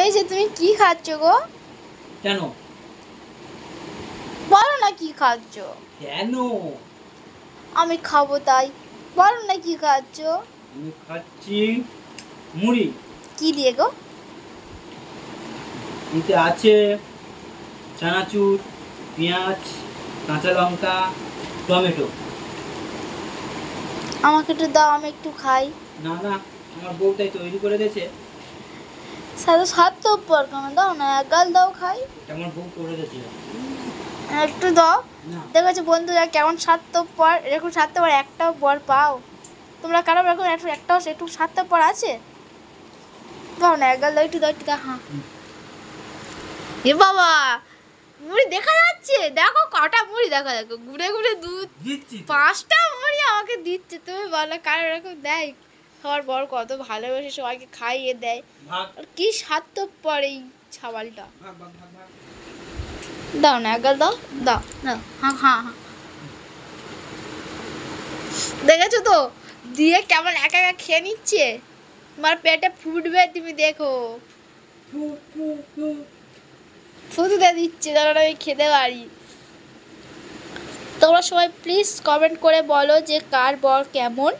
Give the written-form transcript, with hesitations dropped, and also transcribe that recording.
এই যে তুমি কি খাচ্ছ গো? কেন? বলো না কি খাচ্ছ। কেন? আমি খাবো তাই। বলো না কি খাচ্ছ। আমি খাচ্ছি মুড়ি। কি দিয়ে গো? এতে আছে চানাচুর, পেঁয়াজ, কাঁচা লঙ্কা, টমেটো। আমাকে একটু দাও, আমি একটু খাই। না না, আমার বউটাই তৈরি করে দিয়েছে। সাথে স্বার্থপর কেন, দাও না এক গাল দাও খাই। এটা আমার বউ করে দিয়েছে। একটু দাও। না। দেখেছো বন্ধুরা কেমন স্বার্থপর, এরকম স্বার্থপর একটাও বর পাও তোমরা? কারো এরকম একটাও একটু স্বার্থপর আছে? দাও না এক গাল দাও, একটু দাও, একটু দাও। হ্যাঁ এ বাবা, মুড়ি দেখা যাচ্ছে, দেখো কটা মুড়ি, দেখা দেখো ঘুরে ঘুরে দুধ দিচ্ছি। 5টা মুড়ি আমাকে দিচ্ছে। তুমি বলো কারো এরকম দেয়? সবার বর কত ভালোবেসে সবাইকে খাইয়ে দেয়। ভাগ আর কি স্বার্থপর এই ছাবালটা। ভাগ ভাগ ভাগ ভাগ। দাও না এক গাল দাও, দাও দাও। হ্যাঁ হ্যাঁ হ্যাঁ, দেখেছো তো দিয়ে কেমন একা একা খেয়ে নিচ্ছে। তোমার পেটে ফুটবে, তুমি দেখো। ফু ফু ফু। ফুটতে দিচ্ছে, তাহলে আমি খেতে পারি। তোমরা সবাই প্লিজ কমেন্ট করে বলো যে কার বর কেমন।